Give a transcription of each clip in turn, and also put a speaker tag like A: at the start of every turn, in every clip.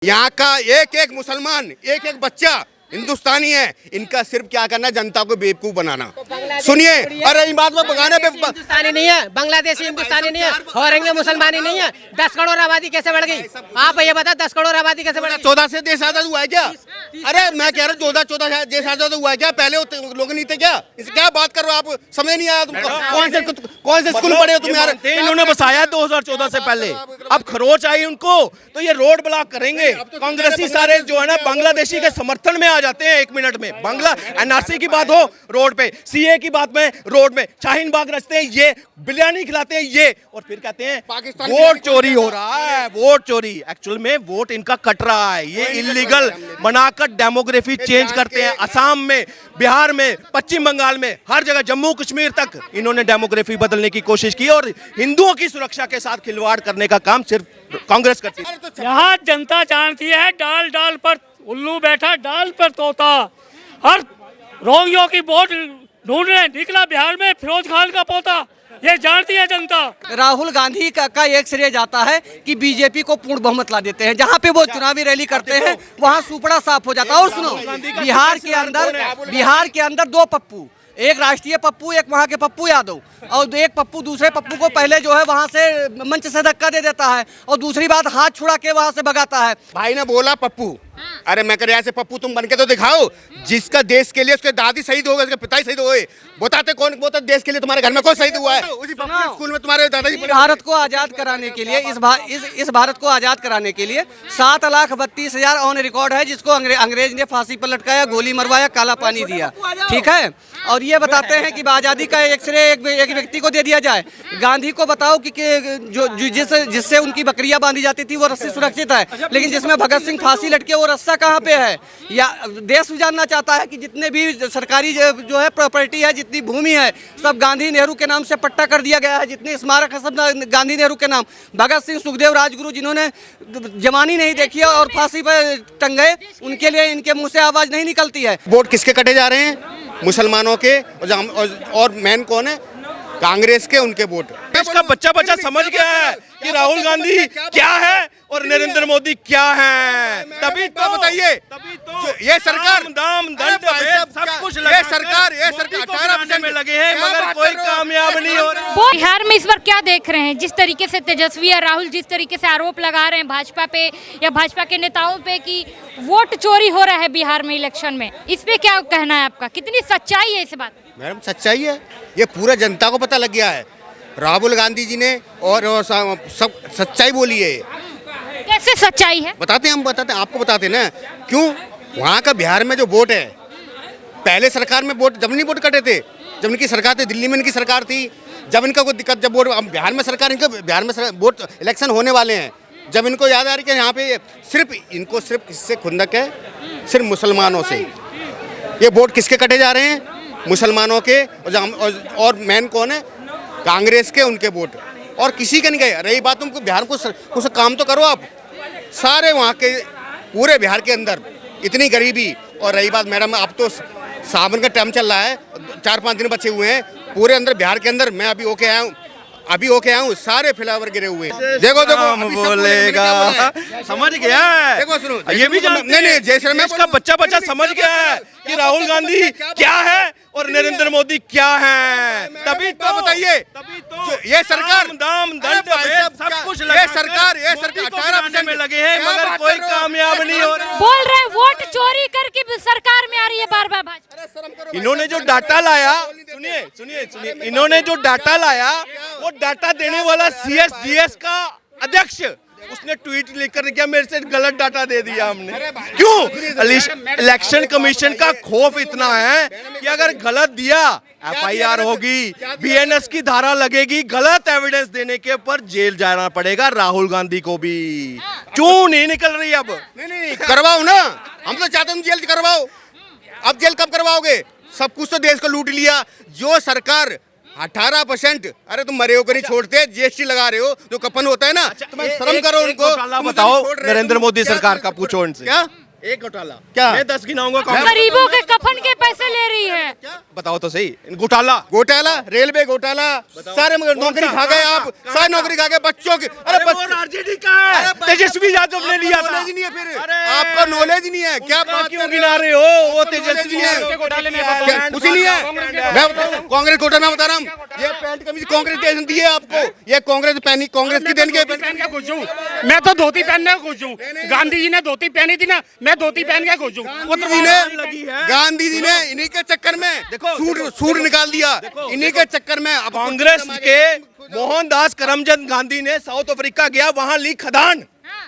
A: यहाँ का एक एक मुसलमान, एक एक बच्चा हिंदुस्तानी है। इनका सिर्फ क्या करना है, जनता को बेवकूफ बनाना। सुनिए, अरे इन बात में बगाने पे
B: हिंदुस्तानी नहीं है, बांग्लादेशी हिंदुस्तानी नहीं है, औरंगे मुसलमानी नहीं है। 10 करोड़ आबादी कैसे बढ़ गई? आप ये बता, 10 करोड़ आबादी कैसे बढ़ गई?
A: 14 से देश आजाद हुआ है क्या? अरे मैं कह रहा हूँ 14 देश आजाद हुआ है क्या? पहले लोग नहीं थे क्या? इसे क्या बात कर रहे हो आप? समझ नहीं आया तुमको? कौन से स्कूल पढ़े हो तुम यार?
C: इन्होंने बसाया 2014 से पहले, अब खरोच आई उनको तो ये रोड ब्लॉक करेंगे। कांग्रेसी सारे जो है ना बांग्लादेशी के समर्थन में आ जाते हैं 1 मिनट में। बांग्ला एनआरसी की बात हो रोड पे, सीए की बात में रोड में, शाहीन बाग रचते हैं ये, बिरयानी खिलाते हैं ये, और फिर कहते हैं वोट चोरी हो रहा है। वोट चोरी, एक्चुअल में वोट इनका कट रहा है। ये इलीगल बनाकर डेमोग्राफी चेंज करते हैं। असम में, बिहार में, पश्चिम बंगाल में, हर जगह, जम्मू कश्मीर तक इन्होंने डेमोग्राफी बदलने की कोशिश की और हिंदुओं की सुरक्षा के साथ खिलवाड़ करने का काम सिर्फ कांग्रेस करती है।
D: यहाँ जनता जानती है, डाल डाल पर उल्लू बैठा, डाल पर तोता। हर रोगियों की वोट ढूंढने निकला बिहार में फिरोज खान का पोता, ये जानती है जनता।
B: राहुल गांधी का एक श्रेय जाता है कि बीजेपी को पूर्ण बहुमत ला देते हैं। जहाँ पे वो चुनावी रैली करते हैं वहाँ सुपड़ा साफ हो जाता है। और सुनो, बिहार के अंदर 2 पप्पू, एक राष्ट्रीय पप्पू, एक वहाँ के पप्पू यादव, और एक पप्पू दूसरे पप्पू को पहले जो है वहाँ से मंच से धक्का दे देता है, और दूसरी बात हाथ छुड़ा के वहाँ से भगाता है।
A: भाई ने बोला पप्पू, अरे मैं कर ऐसे पप्पू तुम बनके तो दिखाओ। जिसका देश के लिए उसके दादी शहीद हो गए, उसके पिता शहीद हुए, बताते कौन बोलता देश के लिए तुम्हारे घर में कौन शहीद हुआ है? उसी स्कूल में तुम्हारे दादाजी।
B: भारत को आजाद कराने के लिए, इस भारत को आजाद कराने के लिए 7,32,000 ऑन रिकॉर्ड है जिसको अंग्रेज ने फांसी पर लटकाया, गोली मरवाया, काला पानी दिया। ठीक है, और ये बताते हैं कि आजादी का एक श्रेय एक व्यक्ति को दे दिया जाए। गांधी को बताओ कि जिससे उनकी बकरियां बांधी जाती थी वो रस्सी सुरक्षित है, लेकिन जिसमें भगत सिंह फांसी लटके वो रस्सा कहाँ पे है? या देश जानना चाहता है कि जितने भी सरकारी जो है प्रॉपर्टी है, जितनी भूमि है, सब गांधी नेहरू के नाम से पट्टा कर दिया गया है। जितने स्मारक है सब गांधी नेहरू के नाम। भगत सिंह, सुखदेव, राजगुरु जिन्होंने जवानी नहीं देखी और फांसी पर टंगे, उनके लिए इनके मुंह से आवाज नहीं निकलती है।
A: वोट किसके कटे जा रहे हैं? मुसलमानों के, और मेन कौन है? कांग्रेस के, उनके वोट।
C: इसका बच्चा समझ गया है कि राहुल गांधी क्या है और नरेंद्र मोदी क्या है। तभी तो बताइए, तभी तो
A: ये सरकार
C: दाम दंड सब कुछ
A: ये सरकार 18%
C: में लगे हैं, मगर कोई कामयाब नहीं हो रहा।
E: बिहार में इस बार क्या देख रहे हैं? जिस तरीके से तेजस्वी और राहुल जिस तरीके से आरोप लगा रहे हैं भाजपा पे या भाजपा के नेताओं पे कि वोट चोरी हो रहा है बिहार में इलेक्शन में, इस पे क्या कहना है आपका? कितनी सच्चाई है इस बात?
A: मैडम सच्चाई है, ये पूरा जनता को पता लग गया है। राहुल गांधी जी ने और सब सच्चाई बोली है।
E: कैसे सच्चाई है?
A: बताते हैं, हम बताते हैं, आपको बताते हैं ना। क्यों? वहाँ का बिहार में जो वोट है, पहले सरकार में वोट जब नहीं वोट कटे थे, जब इनकी सरकार थी, दिल्ली में इनकी सरकार थी, जब इनका कोई दिक्कत, जब वोट बिहार में सरकार, इनका बिहार में वोट इलेक्शन होने वाले हैं, जब इनको याद आ रही है कि यहाँ पे सिर्फ किससे खुंदक है? सिर्फ मुसलमानों से। ये वोट किसके कटे जा रहे हैं? मुसलमानों के, और मेन कौन है? कांग्रेस के, उनके वोट, और किसी के नहीं गए। रही बात तुमको बिहार को कुछ काम तो करो आप। सारे वहाँ के पूरे बिहार के अंदर इतनी गरीबी, और रही बात मैडम, अब तो सावन का टाइम चल रहा है, 4-5 दिन बचे हुए हैं पूरे अंदर बिहार के अंदर। मैं अभी होके आया हूँ, सारे फ्लावर गिरे हुए हैं। देखो
C: बोलेगा, समझ गया है।
A: देखो सुनो,
C: ये भी
A: नहीं जैसे मैं
C: इसका बच्चा समझ गया है कि राहुल गांधी क्या है और नरेंद्र मोदी क्या है। तभी तो बताइए, तभी तो
A: ये सरकार
C: दाम दंड सब कुछ
A: ये सरकार 18%
C: में लगे हैं, मगर कोई कामयाब नहीं हो रहा।
E: बोल रहे वोट चोरी करके सरकार में आ रही है बार बार भाजपा।
C: इन्होंने जो डाटा लाया, सुनिए, इन्होंने जो डाटा लाया, वो डाटा देने वाला CSDS का अध्यक्ष, उसने ट्वीट लिखकर क्या मेरे से गलत डाटा दे दिया हमने। क्यों? इलेक्शन कमीशन का खौफ इतना है कि अगर गलत दिया FIR होगी, BNS की धारा लगेगी, गलत एविडेंस देने के ऊपर जेल जाना पड़ेगा राहुल गांधी को भी। क्यों नहीं निकल रही? अब
A: नहीं करवाओ ना, हम तो चाहते हैं जेल करवाओ। अब जेल कब करवाओगे? सब कुछ तो देश को लूट लिया। जो सरकार 18%, अरे तुम मरे होकर नहीं छोड़ते, GST लगा रहे हो, जो कपन होता है ना, तुम्हें शर्म करो उनको।
C: बताओ, नरेंद्र मोदी सरकार का पूछो इनसे।
A: क्या
C: एक घोटाला
A: क्या?
C: मैं 10 गिनाऊंगा कांग्रेस।
E: गरीबों के कफन के पैसे ले रही है।
C: बताओ तो सही, घोटाला
A: घोटाला, रेलवे घोटाला, सारे नौकरी खा गए आप, सारे नौकरी खा गए बच्चों की।
C: अरे वो आरजेडी का है, तेजस्वी यादव ने लिया था।
A: नॉलेज नहीं है फिर, आपको नॉलेज नहीं है, क्या बात
C: क्यों गिना रहे हो? वो तेजस्वी
A: नहीं है।
C: यादव के घोटाले में
A: क्या कुछ नहीं है? मैं बताऊं, कांग्रेस घोटाला में बता रहा हूँ, ये पैंट कमीज कांग्रेस दी है आपको, ये कांग्रेस पहनी, कांग्रेस की देन के
F: पहन के घुसूं, मैं तो धोती पहनने को घुसूं। गांधी जी ने धोती पहनी थी ना, मैं धोती पहन के घुसूं। वो तो
A: गांधी जी ने इन्हीं के चक्कर में सूट निकाल दिया, इन्हीं के चक्कर में। अब
C: कांग्रेस के मोहनदास करमचंद गांधी ने साउथ अफ्रीका गया, वहां ली खदान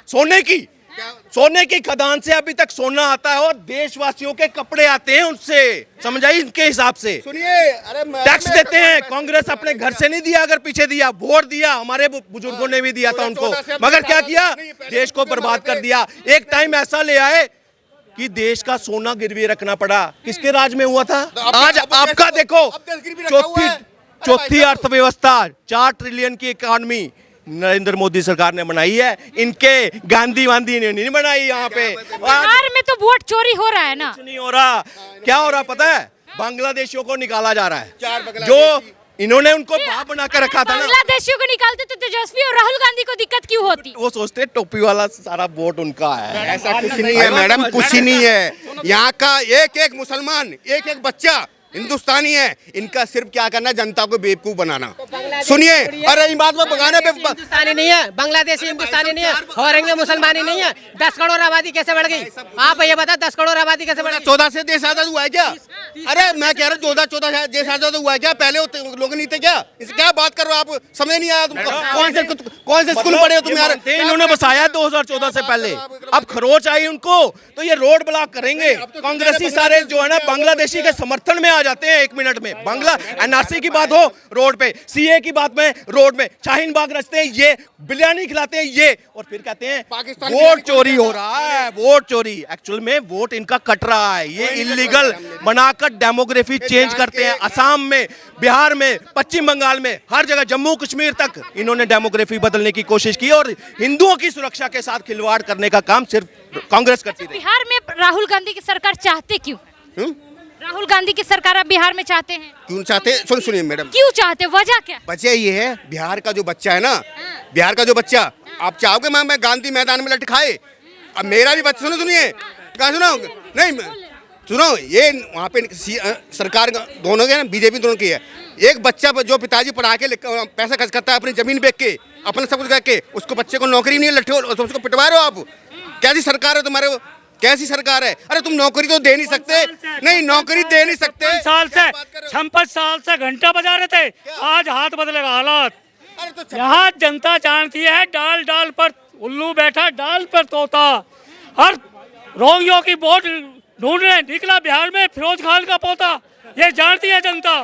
C: सोने की खदान से अभी तक सोना आता है और देशवासियों के कपड़े आते हैं उनसे, समझाइए इनके हिसाब से।
A: सुनिए, अरे
C: टैक्स देते हैं। कांग्रेस अपने घर से नहीं दिया, अगर पीछे दिया, वोट दिया, हमारे बुजुर्गों ने भी दिया था उनको, मगर क्या किया? देश को बर्बाद कर दिया। एक टाइम ऐसा ले आए कि देश का सोना गिरवी रखना पड़ा। किसके राज में हुआ था? आज आपका देखो, चौथी अर्थव्यवस्था, 4 ट्रिलियन की इकोनॉमी नरेंद्र मोदी सरकार ने बनाई है, इनके गांधी वांधी ने नहीं बनाई। यहाँ पे
E: बिहार में तो वोट चोरी हो रहा है ना।
C: कुछ नहीं हो रहा। क्या हो रहा पता है? बांग्लादेशियों को निकाला जा रहा है, जो इन्होंने उनको बाप बना कर रखा था ना।
E: बांग्लादेशियों को निकालते तो तेजस्वी और राहुल गांधी को दिक्कत क्यों होती?
C: वो सोचते टोपी वाला सारा वोट उनका है।
A: ऐसा कुछ नहीं है मैडम, कुछ नहीं है। यहाँ का एक एक मुसलमान, एक एक बच्चा हिंदुस्तानी है। इनका सिर्फ क्या करना है? जनता को बेवकूफ बनाना। सुनिए, अरे इन बात में बगाने पे
G: हिंदुस्तानी नहीं है, बांग्लादेशी हिंदुस्तानी नहीं है, औरंगे मुसलमानी नहीं है। 10 करोड़ आबादी कैसे बढ़ गई? आप ये बता, 10 करोड़ आबादी कैसे बढ़ गई?
A: 14 से देश आजाद हुआ है क्या? अरे मैं कह रहा हूँ 14 देश आजाद हुआ है क्या? पहले लोग नहीं थे क्या? इसे क्या बात कर रहे हो आप? समझ नहीं आया तुमको? कौन से स्कूल पढ़े हो तुम यार?
C: इन्होंने बसाया 2014 से पहले, अब खरोच आई उनको तो ये रोड ब्लॉक करेंगे। कांग्रेसी सारे जो है ना बांग्लादेशी के समर्थन में आ जाते हैं 1 मिनट में। बांग्ला एनआरसी की बात हो रोड पे, सीए की बात में रोड में, शाहीन बाग रचते हैं ये, बिरयानी खिलाते हैं ये, और फिर कहते हैं
A: पाकिस्तान
C: वोट चोरी हो रहा है। वोट चोरी, एक्चुअल में वोट इनका कट रहा है। ये इलीगल बनाकर डेमोग्राफी चेंज करते हैं। असम में, बिहार में, पश्चिम बंगाल में, हर जगह, जम्मू कश्मीर तक इन्होंने डेमोग्राफी बदलने की कोशिश की और हिंदुओं की सुरक्षा के साथ खिलवाड़ करने का काम सिर्फ कांग्रेस करती रही।
E: बिहार में राहुल गांधी की सरकार चाहते क्यों? राहुल गांधी की सरकार अब बिहार में चाहते हैं?
A: क्यों चाहते? सुनिए मैडम,
E: क्यों चाहते? वजह क्या?
A: वजह ये है, बिहार का जो बच्चा है ना, बिहार का जो बच्चा, आप चाहोगे मैं गांधी मैदान में लटकाए? अब मेरा भी बच्चा, सुनिए, कहा सुनो, नहीं सुनो, ये वहाँ पे सरकार दोनों के ना, बीजेपी दोनों की है। एक बच्चा जो पिताजी पढ़ा के पैसा खर्च करता है अपनी जमीन बेच के, अपना सब कुछ करके, उसको बच्चे को नौकरी नहीं लट्ठे, उसको पिटवा रहे हो आप। कैसी सरकार है तुम्हारे? कैसी सरकार है? अरे तुम नौकरी तो दे नहीं सकते, नहीं नौकरी दे नहीं सकते।
D: 56 साल से घंटा बजा रहे थे, आज हाथ बदलेगा हालात।
A: अरे तो
D: यहाँ जनता जानती है, डाल डाल पर उल्लू बैठा, डाल पर तोता। हर रोगियों की वोट ढूंढने निकला बिहार में फिरोज खान का पोता। ये जानती है जनता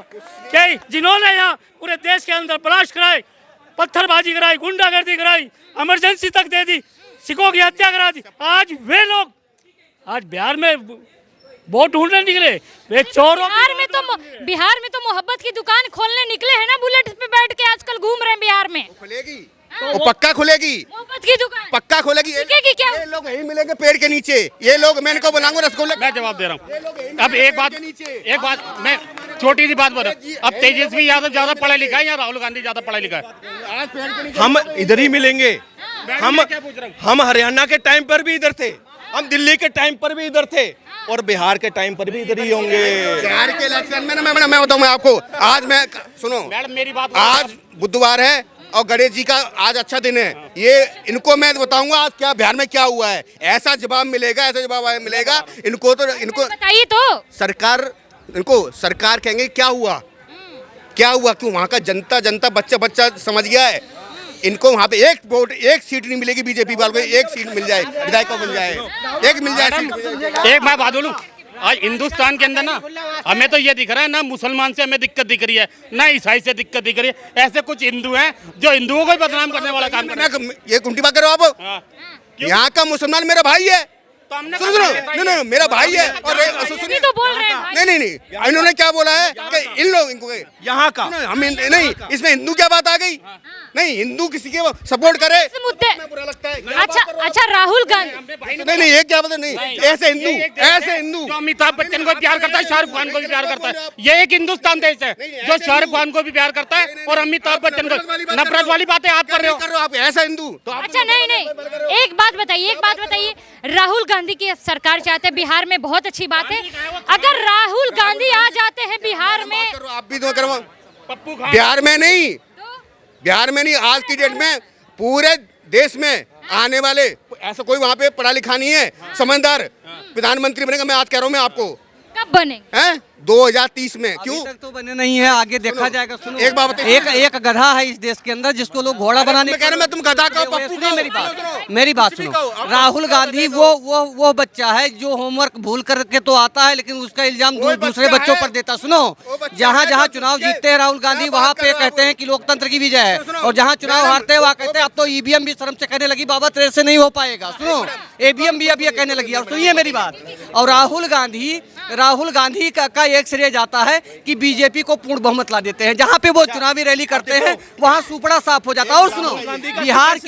D: कि जिन्होंने यहाँ पूरे देश के अंदर ब्लास्ट कराए, पत्थरबाजी कराई, गुंडागर्दी कराई, इमरजेंसी तक दे दी, सिखों की हत्या करा दी, आज वे लोग आज बिहार में वोट ढूंढने निकले। वे चोरों
E: बिहार में तो मोहब्बत की दुकान खोलने निकले हैं ना, बुलेट पे बैठ के आजकल घूम रहे हैं बिहार में।
A: खुलेगी, वो पक्का खुलेगी,
E: मोहब्बत की दुकान
A: पक्का खुलेगी।
E: क्या?
A: ये लोग यही मिलेंगे पेड़ के नीचे। ये लोग, मैं इनको बुलाऊंगा रसगुल्ला।
F: मैं जवाब दे रहा हूँ। अब एक बात मैं छोटी सी बात बोल, अब तेजस्वी यादव ज्यादा पढ़ा लिखा है या राहुल गांधी ज्यादा पढ़ा लिखा है?
C: हम इधर ही मिलेंगे। हम हरियाणा के टाइम पर भी इधर थे, हम दिल्ली के टाइम पर भी इधर थे, और बिहार के टाइम पर भी इधर ही होंगे।
A: बिहार के इलेक्शन में ना मैं बताऊँ मैं आपको, आज मैं सुनो
F: मैडम मेरी बात,
A: आज बुधवार है और गणेश जी का आज अच्छा दिन है। ये इनको मैं बताऊंगा आज क्या बिहार में क्या हुआ है। ऐसा जवाब मिलेगा, ऐसा जवाब मिलेगा इनको। तो इनको
E: बताइए तो।
A: सरकार कहेंगे क्या हुआ, क्या हुआ, क्यों? वहाँ का जनता बच्चा समझ गया है। इनको वहाँ पे एक सीट नहीं मिलेगी बीजेपी वालों को। एक सीट मिल जाए, विधायक बन जाए, एक मिल जाए सीट।
F: एक मैं बात बोलूं, आज हिंदुस्तान के अंदर ना हमें तो ये दिख रहा है ना, मुसलमान से हमें दिक्कत दिख रही है, ना ईसाई से दिक्कत दिख रही है। ऐसे कुछ हिंदू हैं जो हिंदुओं को ही बदनाम करने वाला काम कर रहे हैं।
A: ये कुंठी बात करो आप। यहाँ का मुसलमान मेरा भाई है,
F: तो हमने
A: सुनो सुनो नहीं मेरा भाई है और
E: ये तो बोल रहे हैं भाई।
A: नहीं इन्होंने क्या बोला है कि इन लोगों को
C: यहाँ का
A: हम नहीं इसमें हिंदू क्या बात आ गई? नहीं हिंदू किसी के सपोर्ट करे
E: इस मुद्दे
A: बुरा लगता है।
E: अच्छा राहुल गांधी
A: नहीं ये क्या बात नहीं ऐसे हिंदू
F: जो अमिताभ बच्चन को प्यार करता है, शाहरुख खान को भी प्यार करता है। ये एक हिंदुस्तान देश है जो शाहरुख खान को भी प्यार करता है और अमिताभ बच्चन को। नफरत वाली बातें आप कर रहे हो
A: आप ऐसा हिंदू तो आप
E: अच्छा नहीं एक बात बताइए राहुल गांधी की सरकार चाहते हैं बिहार में, बहुत अच्छी बात है। अगर राहुल गांधी आ जाते हैं बिहार में,
A: आप भी तो करो
F: पप्पू खान
A: बिहार में नहीं आज की डेट में पूरे देश में आने वाले ऐसा कोई वहाँ पे पढ़ा लिखा नहीं है समझदार प्रधानमंत्री बनेगा। मैं आज कह रहा हूँ मैं आपको
E: कब बनेंगे?
A: हैं 2030 में क्यों
B: अभी तक तो बने नहीं है, आगे देखा जाएगा। सुनो
A: एक बात बताइए।
B: एक गधा है इस देश के अंदर जिसको लोग घोड़ा बनाने
A: मैं कह रहा हूं, मैं तुम गधा कहो, पप्पू
B: सुनिए
A: कहो।
B: मेरी बात सुनो। राहुल गांधी वो बच्चा है जो होमवर्क भूल करके तो आता है लेकिन उसका इल्जाम दूसरे बच्चों पर देता। सुनो जहाँ जहाँ चुनाव जीतते हैं राहुल गांधी वहाँ पे कहते हैं कि लोकतंत्र की विजय है, और जहाँ चुनाव हारते हैं वहाँ कहते हैं अब तो ईवीएम भी शर्म से कहने लगी बाबा तेरे से नहीं हो पाएगा। सुनो ईवीएम भी अब ये कहने लगी। और सुनिए मेरी बात। और राहुल गांधी का एक श्रेय जाता है कि बीजेपी को पूर्ण बहुमत ला देते हैं। जहाँ पे वो चुनावी रैली करते हैं वहाँ सुपड़ा साफ हो जाता है। और सुनो बिहार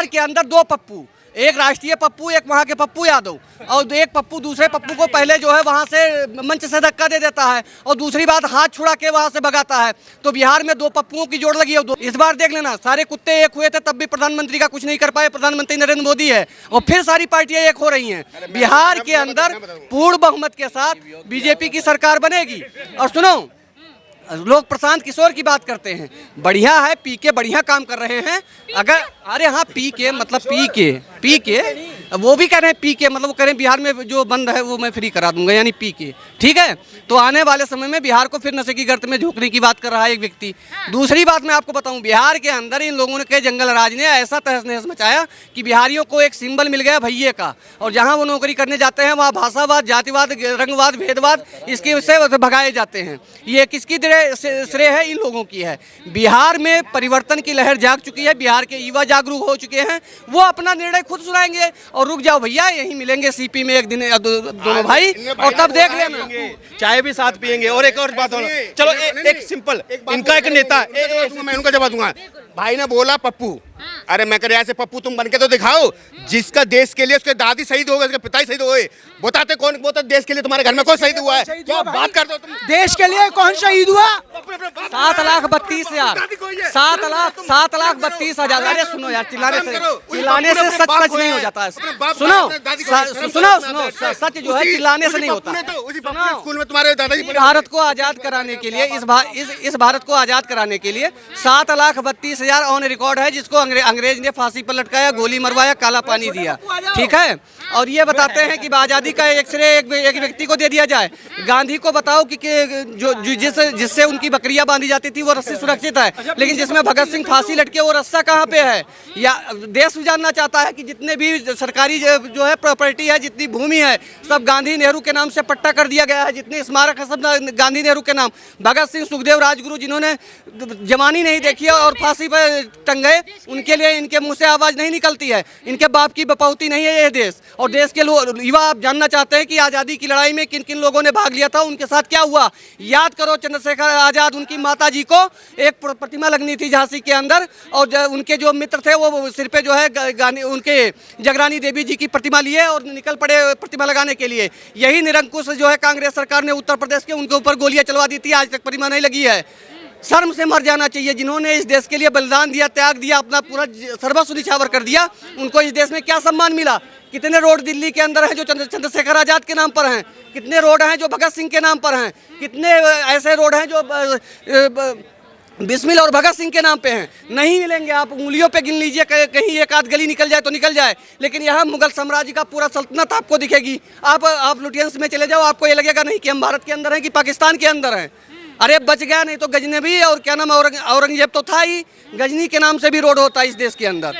B: के अंदर दो पप्पू, एक राष्ट्रीय पप्पू एक वहाँ के पप्पू यादव, और एक पप्पू दूसरे पप्पू को पहले जो है वहाँ से मंच से धक्का दे देता है और दूसरी बात हाथ छुड़ा के वहाँ से भगाता है। तो बिहार में दो पप्पुओं की जोड़ लगी है। इस बार देख लेना सारे कुत्ते एक हुए थे तब भी प्रधानमंत्री का कुछ नहीं कर पाए। प्रधानमंत्री नरेंद्र मोदी है और फिर सारी पार्टियां एक हो रही हैं। बिहार के अंदर पूर्ण बहुमत के साथ बीजेपी की सरकार बनेगी। और सुनो लोग प्रशांत किशोर की बात करते हैं, बढ़िया है, पी के बढ़िया काम कर रहे हैं। अगर अरे हाँ पी के मतलब पी के वो भी कह रहे हैं, पी के मतलब वो कह रहे हैं बिहार में जो बंद है वो मैं फ्री करा दूंगा, यानी पी के। ठीक है, तो आने वाले समय में बिहार को फिर नशे की गर्त में झोंकने की बात कर रहा है एक व्यक्ति। दूसरी बात मैं आपको बताऊं, बिहार के अंदर इन लोगों के जंगल राज ने ऐसा तहस नहस मचाया कि बिहारियों को एक सिंबल मिल गया भैये का, और जहाँ वो नौकरी करने जाते हैं वहाँ भाषावाद, जातिवाद, रंगवाद, भेदवाद इसकी उससे भगाए जाते हैं। ये किसकी श्रेय है? इन लोगों की है। बिहार में परिवर्तन की लहर जाग चुकी है, बिहार के युवा जागरूक हो चुके हैं, वो अपना निर्णय खुद सुनाएंगे। और रुक जाओ भैया, यहीं मिलेंगे सीपी में एक दिन दोनों भाई, और तब देख लेना
C: चाय भी साथ पियेंगे। और एक और बात हो, चलो एक सिंपल, इनका एक नेता,
A: मैं उनका जवाब दूंगा। भाई ने बोला पप्पू, अरे मैं कह रहा ऐसे पप्पू तुम बन के तो दिखाओ जिसका देश के लिए उसके दादी शहीद हो गए, उसके पिता शहीद हुए, बताते कौन वो तो देश के लिए तुम्हारे घर में कौन शहीद हुआ है? क्या बात करते हो तुम?
B: देश के लिए कौन शहीद हुआ? 7,32,000 7,32,000। अरे सुनो यार, चिल्लाने से सच नहीं हो जाता है। सुनो सच जो है चिल्लाने से नहीं होता।
A: स्कूल में तुम्हारे दादाजी
B: भारत को आजाद कराने के लिए इस भारत को आजाद कराने के लिए 7,32,000 ऑन रिकॉर्ड है जिसको अंग्रेज ने फांसी पर लटकाया, गोली मरवाया, काला पानी दिया। ठीक है, और ये बताते हैं कि आज़ादी का एक श्रेय एक व्यक्ति को दे दिया जाए। गांधी को बताओ कि जिससे उनकी बकरियां बांधी जाती थी वो रस्सी सुरक्षित है, लेकिन जिसमें भगत सिंह फांसी लटके वो रस्सा कहाँ पे है? या देश जानना चाहता है कि जितने भी सरकारी जो है प्रॉपर्टी है, जितनी भूमि है, सब गांधी नेहरू के नाम से पट्टा कर दिया गया है। जितने स्मारक है सब गांधी नेहरू के नाम। भगत सिंह, सुखदेव, राजगुरु जिन्होंने जवानी नहीं देखी और फांसी पर टंग गए, उनके लिए इनके मुंह से आवाज नहीं निकलती है। इनके बाप की बपौती नहीं है ये देश। और देश के युवा आप जानना चाहते हैं कि आज़ादी की लड़ाई में किन किन लोगों ने भाग लिया था, उनके साथ क्या हुआ। याद करो चंद्रशेखर आजाद, उनकी माता जी को एक प्रतिमा लगनी थी झांसी के अंदर, और उनके जो मित्र थे वो सिर पे जो है उनके जगरानी देवी जी की प्रतिमा लिए और निकल पड़े प्रतिमा लगाने के लिए। यही निरंकुश जो है कांग्रेस सरकार ने उत्तर प्रदेश के उनके ऊपर गोलियां चलवा दी थी, आज तक प्रतिमा नहीं लगी है। शर्म से मर जाना चाहिए। जिन्होंने इस देश के लिए बलिदान दिया, त्याग दिया, अपना पूरा सर्वस्व निछावर कर दिया, उनको इस देश में क्या सम्मान मिला? कितने रोड दिल्ली के अंदर हैं जो चंद्रशेखर आजाद के नाम पर हैं? कितने रोड हैं जो भगत सिंह के नाम पर हैं? कितने ऐसे रोड हैं जो बिस्मिल और भगत सिंह के नाम पे हैं? नहीं मिलेंगे। आप उंगलियों पे गिन लीजिए, कहीं एक आध गली निकल जाए तो निकल जाए, लेकिन यहाँ मुगल साम्राज्य का पूरा सल्तनत आपको दिखेगी। आप लुटियंस में चले जाओ, आपको ये लगेगा नहीं कि हम भारत के अंदर हैं कि पाकिस्तान के अंदर हैं। अरे बच गया, नहीं तो गजनवी और क्या नाम औरंगजेब तो था ही, गजनी के नाम से भी रोड होता है इस देश के अंदर।